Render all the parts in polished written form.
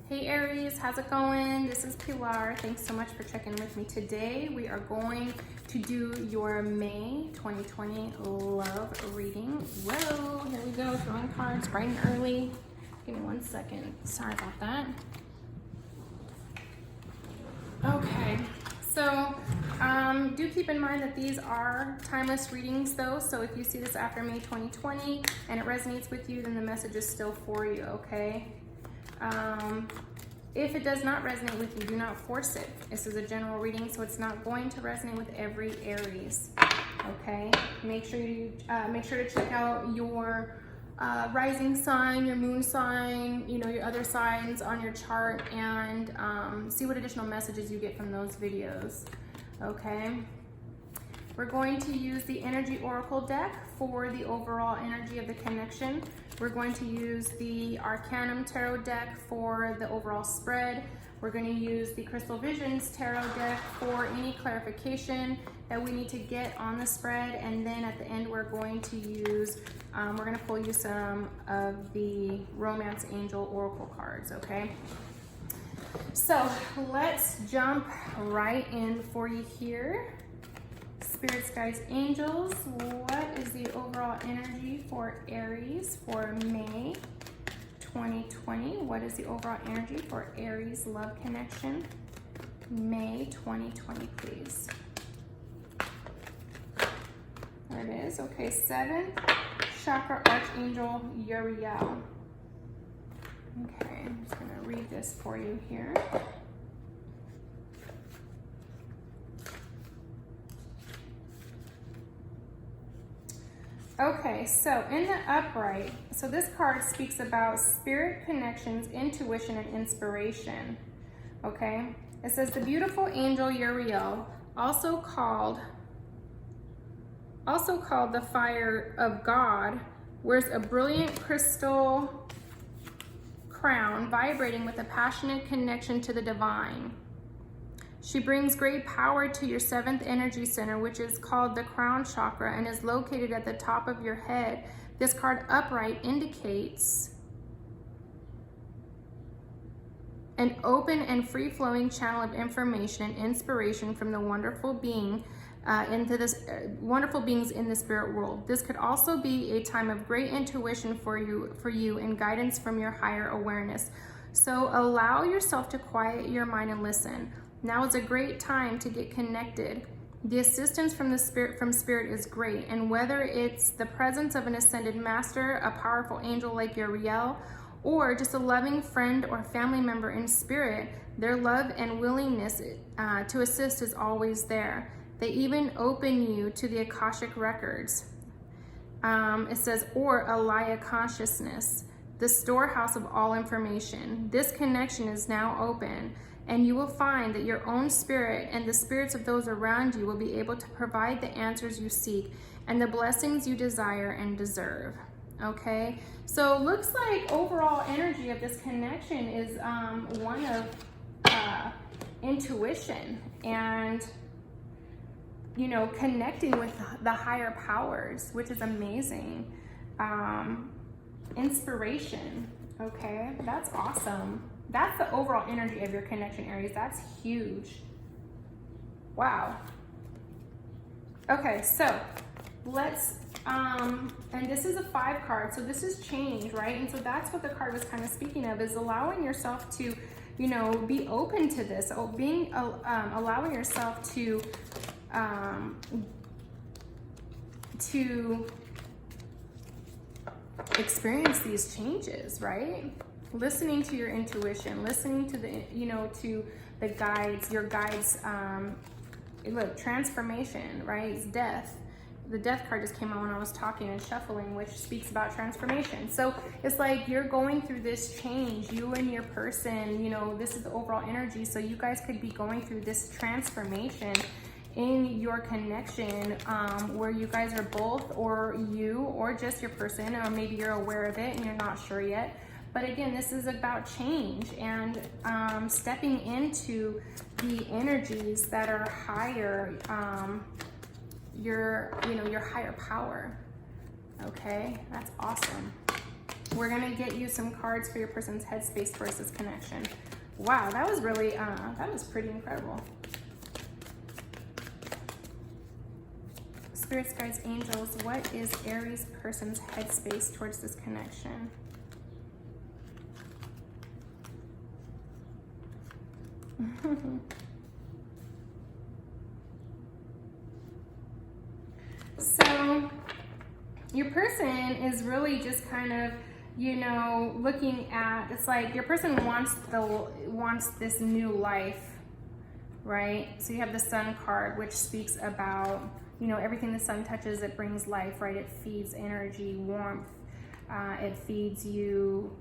Hey Aries, how's it going? This is Pilar. Thanks so much for checking with me today. We are going to do your May 2020 love reading. Whoa, here we go, drawing cards bright and early. Give me 1 second. Sorry about that. Okay, so do keep in mind that these are timeless readings though, so if you see this after May 2020 and it resonates with you, then the message is still for you, okay? If it does not resonate with you, do not force it. This is a general reading, so it's not going to resonate with every Aries, okay? Make sure to check out your rising sign, your moon sign, your other signs on your chart, and see what additional messages you get from those videos, okay? We're going to use the Energy Oracle deck for the overall energy of the connection. We're going to use the Arcanum Tarot deck for the overall spread. We're going to use the Crystal Visions Tarot deck for any clarification that we need to get on the spread. And then at the end, we're going to use, we're going to pull you some of the Romance Angel Oracle cards, okay? So let's jump right in for you here. Spirits, guides, angels, what is the overall energy for Aries for May 2020? What is the overall energy for Aries love connection, May 2020, please? There it is. Okay, 7, Chakra Archangel Uriel. Okay, I'm just going to read this for you here. Okay, so in the upright, so this card speaks about spirit connections, intuition, and inspiration, okay? It says the beautiful angel Uriel, also called the fire of God, wears a brilliant crystal crown vibrating with a passionate connection to the divine. She brings great power to your 7th energy center, which is called the crown chakra and is located at the top of your head. This card upright indicates an open and free-flowing channel of information and inspiration from the wonderful beings in the spirit world. This could also be a time of great intuition for you and guidance from your higher awareness. So allow yourself to quiet your mind and listen. Now is a great time to get connected. The assistance from spirit is great, and whether it's the presence of an ascended master, a powerful angel like Uriel, or just a loving friend or family member in spirit, their love and willingness to assist is always there. They even open you to the Akashic records. It says, or Alaya consciousness, the storehouse of all information. This connection is now open, and you will find that your own spirit and the spirits of those around you will be able to provide the answers you seek and the blessings you desire and deserve. Okay, so looks like overall energy of this connection is one of intuition and connecting with the higher powers, which is amazing. Inspiration. Okay, that's awesome. That's the overall energy of your connection, Aries. That's huge. Wow. Okay, so let's, and this is a 5 card, so this is change, right? And so that's what the card was kind of speaking of, is allowing yourself to, be open to this, allowing yourself to experience these changes, right? Listening to your intuition, listening to to the guides, your guides. Look, transformation, right? It's death. The death card just came out when I was talking and shuffling, which speaks about transformation. So it's like you're going through this change, you and your person, this is the overall energy. So you guys could be going through this transformation in your connection, where you guys are both, or you, or just your person, or maybe you're aware of it and you're not sure yet. But again, this is about change and stepping into the energies that are higher, your higher power. Okay, that's awesome. we're gonna get you some cards for your person's headspace towards this connection. Wow, that was really, that was pretty incredible. Spirits, guides, angels, what is Aries person's headspace towards this connection? So your person is really just kind of, you know, looking at, it's like your person wants this new life, right? So you have the Sun card, which speaks about, you know, everything the sun touches, it brings life, right? It feeds energy, warmth. It feeds you,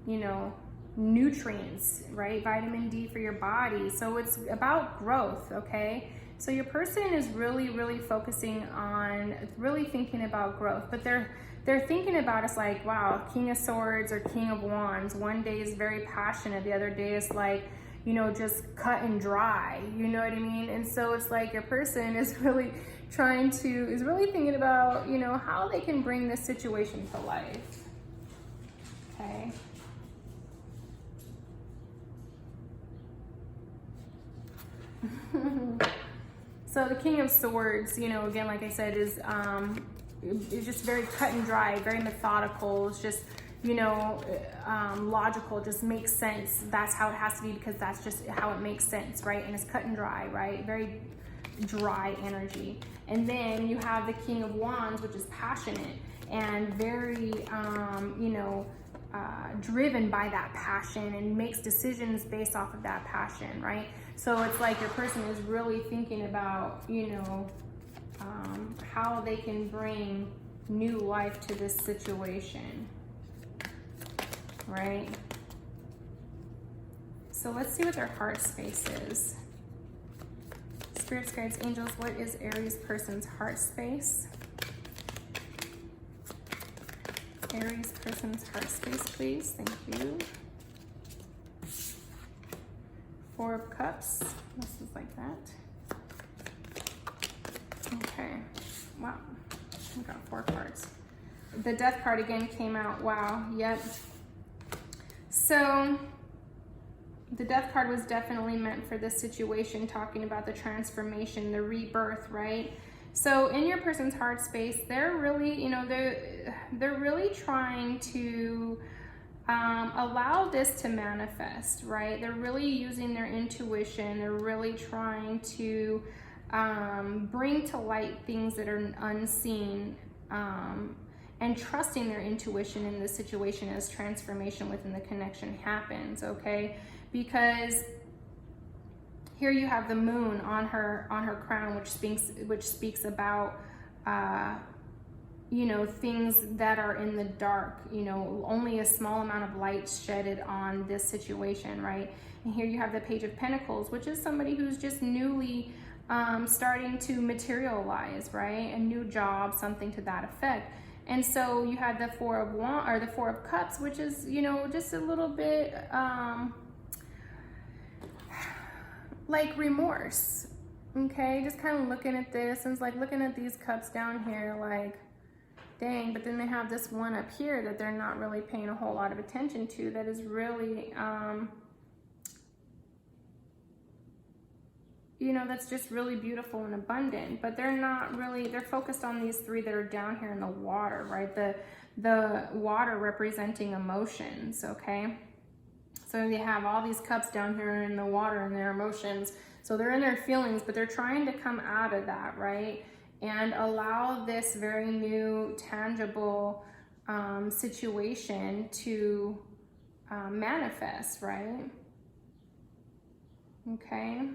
you know, nutrients, right? Vitamin D for your body. So it's about growth, okay? So your person is really, really focusing on, really thinking about growth, but they're thinking about, it's like, wow, King of Swords or King of Wands. One day is very passionate. The other day is like, you know, just cut and dry, you know what I mean? And so it's like your person is really is really thinking about, you know, how they can bring this situation to life, okay? So the King of Swords, you know, again, like I said, is just very cut and dry, very methodical. It's just, you know, logical, just makes sense. That's how it has to be because that's just how it makes sense, right? And it's cut and dry, right? Very dry energy. And then you have the King of Wands, which is passionate and very, you know, driven by that passion and makes decisions based off of that passion, right? So it's like your person is really thinking about, you know, how they can bring new life to this situation, right? So let's see what their heart space is. Spirits, guides, angels, what is Aries person's heart space? Aries person's heart space, please. Thank you. Four of Cups. This is like that. Okay. Wow. We got 4 cards. The Death card again came out. Wow. Yep. So the Death card was definitely meant for this situation, talking about the transformation, the rebirth, right? So in your person's heart space, they're really, you know, they're really trying to allow this to manifest, right? They're really using their intuition. They're really trying to bring to light things that are unseen, and trusting their intuition in this situation as transformation within the connection happens, okay? Because here you have the moon on her crown, which speaks about you know, things that are in the dark, you know, only a small amount of light shedded on this situation, right? And here you have the Page of Pentacles, which is somebody who's just newly starting to materialize, right? A new job, something to that effect. And so you have the Four of Cups, which is, you know, just a little bit like remorse, okay? Just kind of looking at this, and it's like looking at these cups down here, like, dang, but then they have this one up here that they're not really paying a whole lot of attention to, that is really, you know, that's just really beautiful and abundant, but they're not really, they're focused on these 3 that are down here in the water, right? The water representing emotions, okay? So they have all these cups down here in the water and their emotions. So they're in their feelings, but they're trying to come out of that, right? And allow this very new, tangible situation to manifest, right? Okay.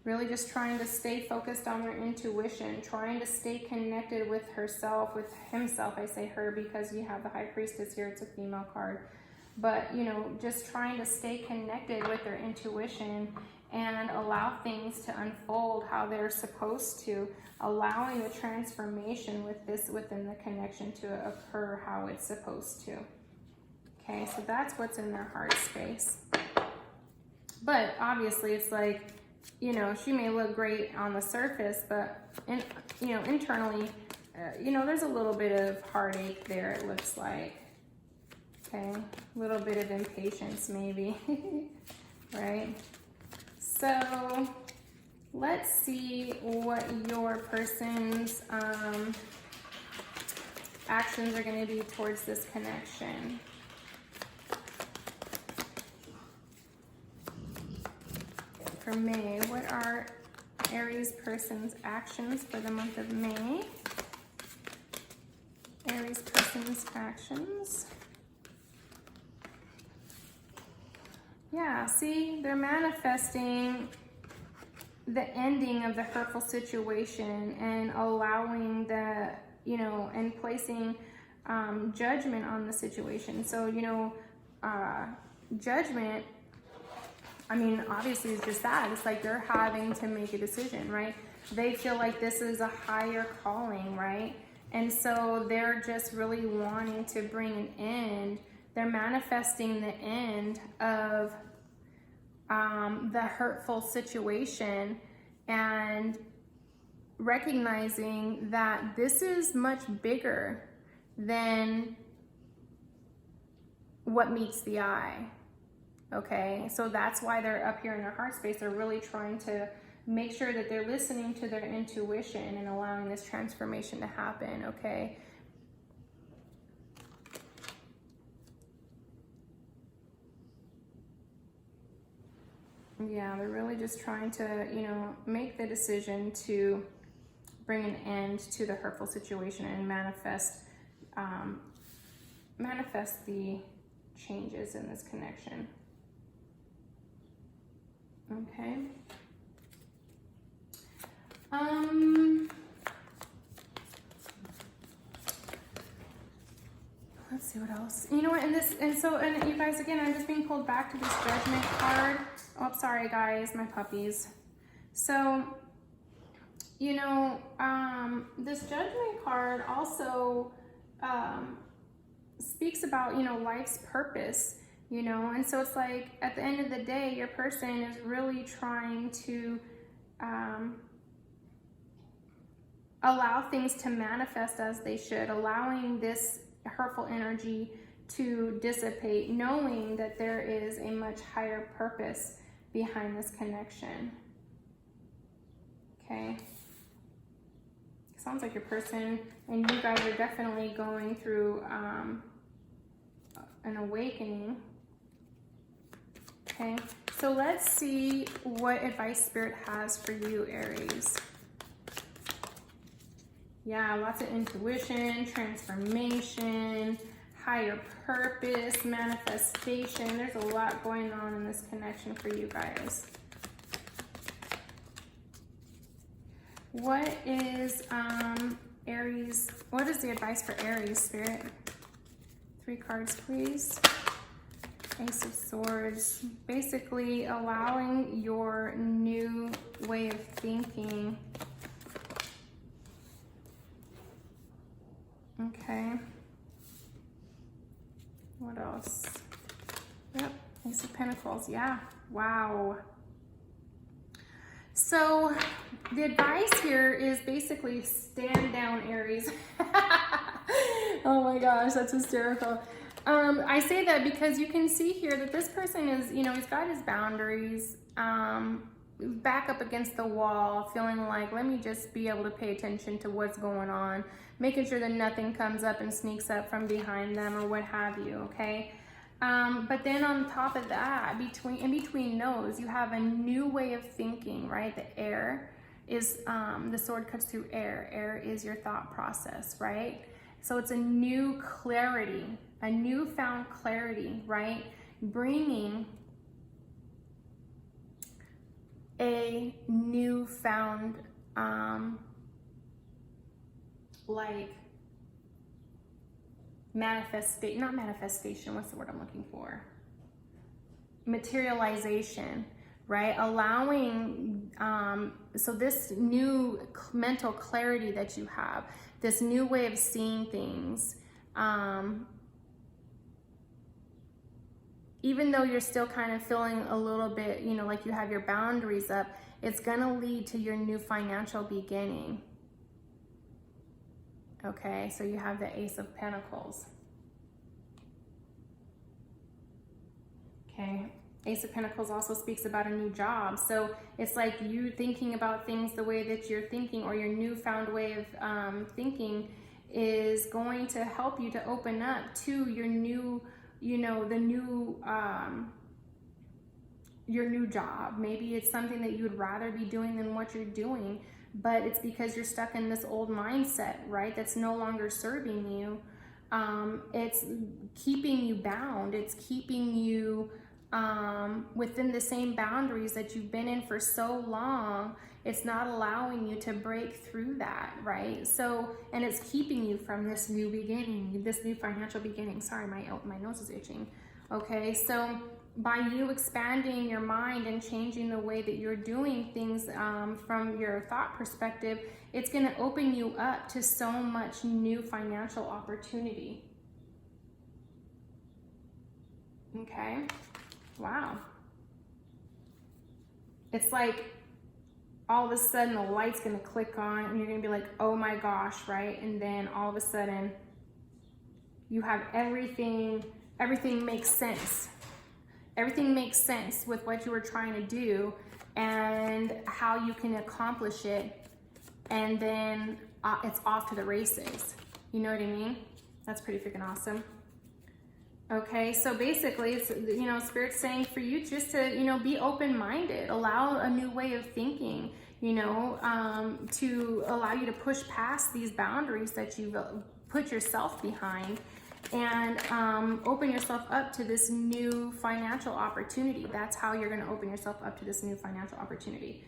Really just trying to stay focused on their intuition, trying to stay connected with herself, with himself. I say her because you have the High Priestess here. It's a female card. But, you know, just trying to stay connected with their intuition and allow things to unfold how they're supposed to, allowing the transformation within the connection to occur how it's supposed to. Okay, so that's what's in their heart space. But obviously it's like, you know, she may look great on the surface, but you know, internally you know, there's a little bit of heartache there, it looks like. Okay, a little bit of impatience maybe, right? So let's see what your person's actions are going to be towards this connection. For May, what are Aries person's actions for the month of May? Aries person's actions. Yeah, see, they're manifesting the ending of the hurtful situation and allowing the, you know, and placing judgment on the situation. So, you know, judgment, I mean, obviously it's just that. It's like they're having to make a decision, right? They feel like this is a higher calling, right? And so they're just really wanting to bring an end. They're manifesting the end of the hurtful situation and recognizing that this is much bigger than what meets the eye. Okay, so that's why they're up here in their heart space. They're really trying to make sure that they're listening to their intuition and allowing this transformation to happen, okay? Yeah, they're really just trying to, you know, make the decision to bring an end to the hurtful situation and manifest the changes in this connection. Okay. Let's see what else. You know what, and you guys, again, I'm just being pulled back to this Judgment card. Oh, sorry guys, my puppies. So, you know, this Judgment card also speaks about, you know, life's purpose, you know, and so it's like at the end of the day, your person is really trying to allow things to manifest as they should, allowing this hurtful energy to dissipate, knowing that there is a much higher purpose behind this connection. Okay. Sounds like your person and you guys are definitely going through an awakening. Okay, so let's see what advice Spirit has for you, Aries. Yeah, lots of intuition, transformation, higher purpose, manifestation. There's a lot going on in this connection for you guys. What is Aries? What is the advice for Aries, Spirit? 3 cards, please. Ace of Swords. Basically allowing your new way of thinking. Okay. What else? Yep, Ace of Pentacles. Yeah. Wow. So the advice here is basically stand down, Aries. Oh my gosh, that's hysterical. I say that because you can see here that this person is, you know, he's got his boundaries back up against the wall, feeling like, let me just be able to pay attention to what's going on, making sure that nothing comes up and sneaks up from behind them or what have you, okay? But then on top of that, in between those, you have a new way of thinking, right? The air is, the sword cuts through air. Air is your thought process, right? So it's a new clarity, a newfound clarity, right? Bringing a newfound, like, not manifestation, what's the word I'm looking for? Materialization, right? Allowing, so this new mental clarity that you have, this new way of seeing things, even though you're still kind of feeling a little bit, you know, like you have your boundaries up, it's gonna lead to your new financial beginning. Okay, so you have the Ace of Pentacles. Okay, Ace of Pentacles also speaks about a new job. So it's like you thinking about things the way that you're thinking, or your newfound way of thinking is going to help you to open up to your new, you know, your new job. Maybe it's something that you would rather be doing than what you're doing, but it's because you're stuck in this old mindset, right? That's no longer serving you. It's keeping you bound. It's keeping you within the same boundaries that you've been in for so long. It's not allowing you to break through that, right? So, and it's keeping you from this new beginning, this new financial beginning. Sorry, my nose is itching. Okay, so by you expanding your mind and changing the way that you're doing things from your thought perspective, it's going to open you up to so much new financial opportunity. Okay, wow. It's like all of a sudden the light's going to click on and you're going to be like, oh my gosh, right? And then all of a sudden you have everything makes sense. Everything makes sense with what you were trying to do and how you can accomplish it. And then it's off to the races. You know what I mean? That's pretty freaking awesome. Okay, so basically it's, you know, Spirit's saying for you just to, you know, be open-minded, allow a new way of thinking, you know, to allow you to push past these boundaries that you've put yourself behind, and open yourself up to this new financial opportunity. That's how you're going to open yourself up to this new financial opportunity.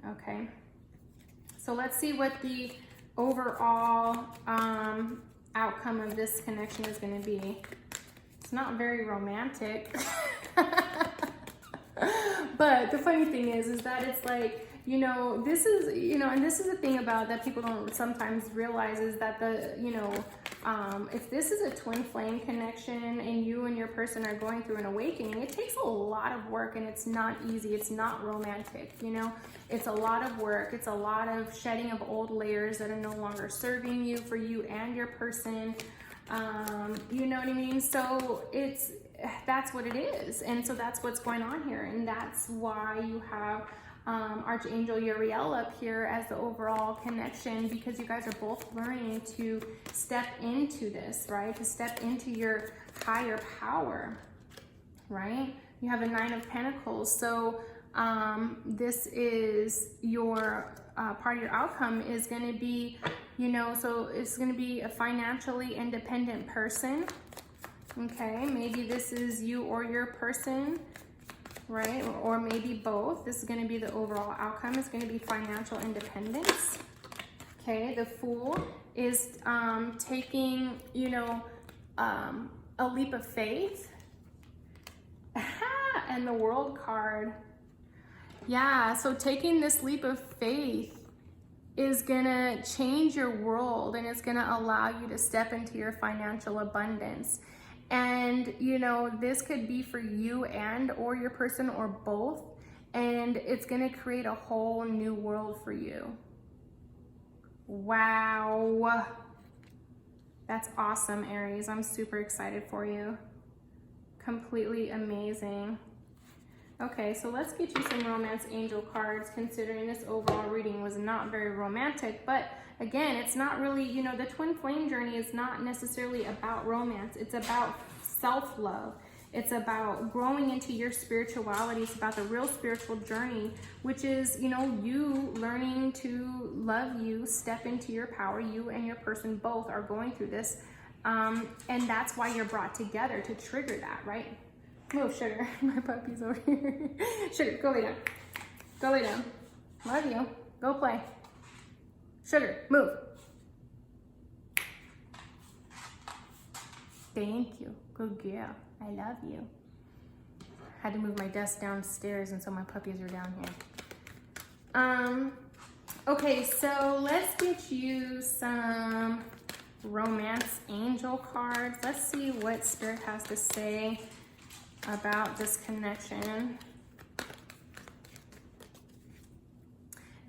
Okay, so let's see what the overall outcome of this connection is going to be. It's not very romantic. But the funny thing is that it's like, you know, this is, you know, and this is the thing about that people don't sometimes realize is that the, you know, if this is a twin flame connection and you and your person are going through an awakening, it takes a lot of work and it's not easy. It's not romantic, you know, it's a lot of work. It's a lot of shedding of old layers that are no longer serving you, for you and your person. You know what I mean? So that's what it is. And so that's what's going on here. And that's why you have Archangel Uriel up here as the overall connection, because you guys are both learning to step into this, right? To step into your higher power, right? You have a Nine of Pentacles. So this is your part of your outcome is going to be, you know, so it's going to be a financially independent person. Okay, maybe this is you or your person, right? Or maybe both. This is going to be the overall outcome. It's going to be financial independence. Okay, the Fool is taking, you know, a leap of faith. And the World card. Yeah, so taking this leap of faith is gonna change your world, and it's gonna allow you to step into your financial abundance. And you know, this could be for you and or your person, or both, and it's gonna create a whole new world for you. Wow, that's awesome, Aries. I'm super excited for you. Completely amazing. Okay, so let's get you some romance angel cards, considering this overall reading was not very romantic. But again, it's not really, you know, the twin flame journey is not necessarily about romance. It's about self-love. It's about growing into your spirituality. It's about the real spiritual journey, which is, you know, you learning to love you, step into your power. You and your person both are going through this. And that's why you're brought together, to trigger that, right? Move, Sugar. My puppy's over here. Sugar, go lay down. Go lay down. Love you. Go play. Sugar, move. Thank you. Good girl. I love you. Had to move my desk downstairs, and so my puppies are down here. Okay, so let's get you some romance angel cards. Let's see what Spirit has to say about this connection.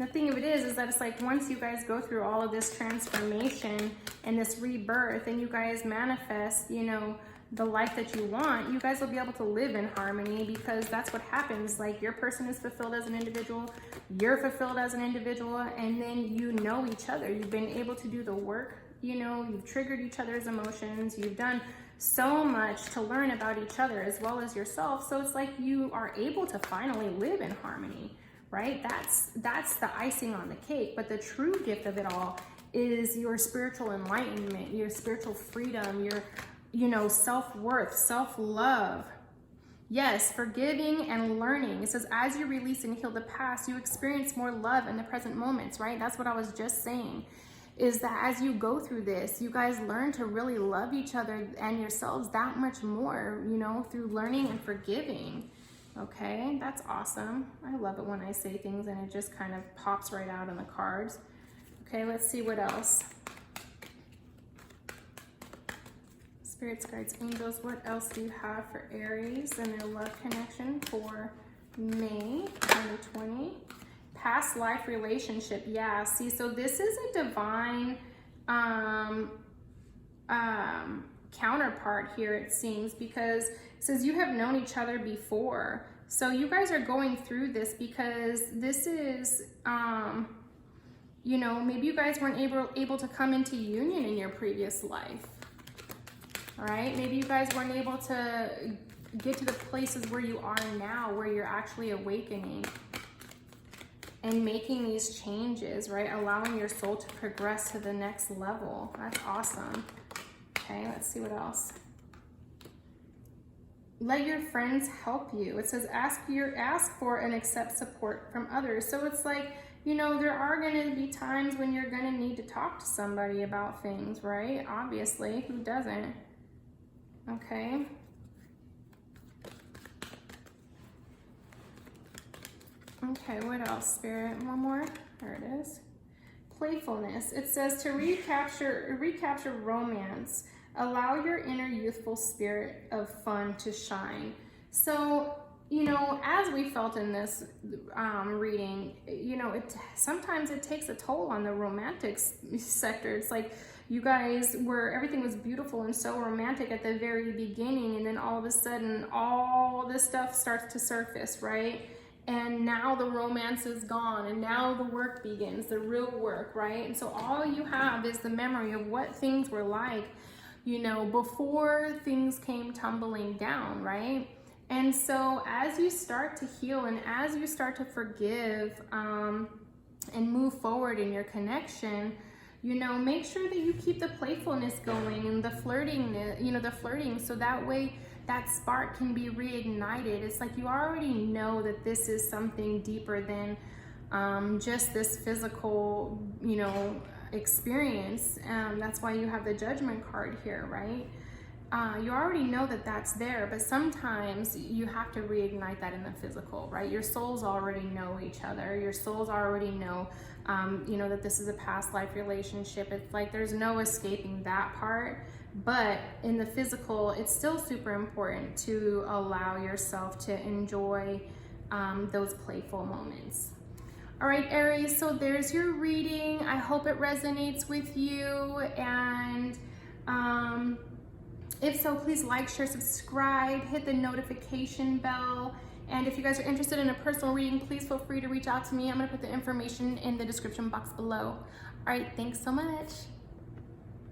The thing of it is that it's like once you guys go through all of this transformation and this rebirth and you guys manifest, you know, the life that you want, you guys will be able to live in harmony, because that's what happens. Like your person is fulfilled as an individual, you're fulfilled as an individual, and then you know each other. You've been able to do the work, you know, you've triggered each other's emotions, you've done so much to learn about each other as well as yourself. So it's like you are able to finally live in harmony, right? That's the icing on the cake. But the true gift of it all is your spiritual enlightenment, your spiritual freedom, your, you know, self-worth, self-love. Yes, forgiving and learning. It says, as you release and heal the past, you experience more love in the present moments, right? That's what I was just saying, is that as you go through this, you guys learn to really love each other and yourselves that much more, you know, through learning and forgiving. Okay, that's awesome. I love it when I say things and it just kind of pops right out in the cards. Okay, let's see what else. Spirits, guides, angels, what else do you have for Aries and their love connection for May 2020? Past life relationship. Yeah, see, so this is a divine counterpart here, it seems, because it says you have known each other before. So you guys are going through this because this is, you know, maybe you guys weren't able to come into union in your previous life. All right, maybe you guys weren't able to get to the places where you are now, where you're actually awakening and making these changes, right? Allowing your soul to progress to the next level. That's awesome. Okay, let's see what else. Let your friends help you. It says ask for and accept support from others. So it's like, you know, there are going to be times when you're going to need to talk to somebody about things, right? Obviously, who doesn't? Okay. Okay, what else, Spirit? One more. There it is. Playfulness. It says to recapture romance. Allow your inner youthful spirit of fun to shine. So, you know, as we felt in this reading, you know, sometimes it takes a toll on the romantic sector. It's like you guys everything was beautiful and so romantic at the very beginning, and then all of a sudden, all this stuff starts to surface, right? And now the romance is gone, and now the work begins, the real work, right? And so all you have is the memory of what things were like, you know, before things came tumbling down, right? And so as you start to heal and as you start to forgive and move forward in your connection, you know, make sure that you keep the playfulness going and the flirting, you know, the flirting, so that way that spark can be reignited. It's like you already know that this is something deeper than just this physical, you know, experience. That's why you have the Judgment card here, right? You already know that that's there, but sometimes you have to reignite that in the physical, right? Your souls already know each other. Your souls already know, you know, that this is a past life relationship. It's like there's no escaping that part. But in the physical, it's still super important to allow yourself to enjoy those playful moments. All right, Aries, so there's your reading. I hope it resonates with you. And if so, please like, share, subscribe, hit the notification bell. And if you guys are interested in a personal reading, please feel free to reach out to me. I'm going to put the information in the description box below. All right, thanks so much.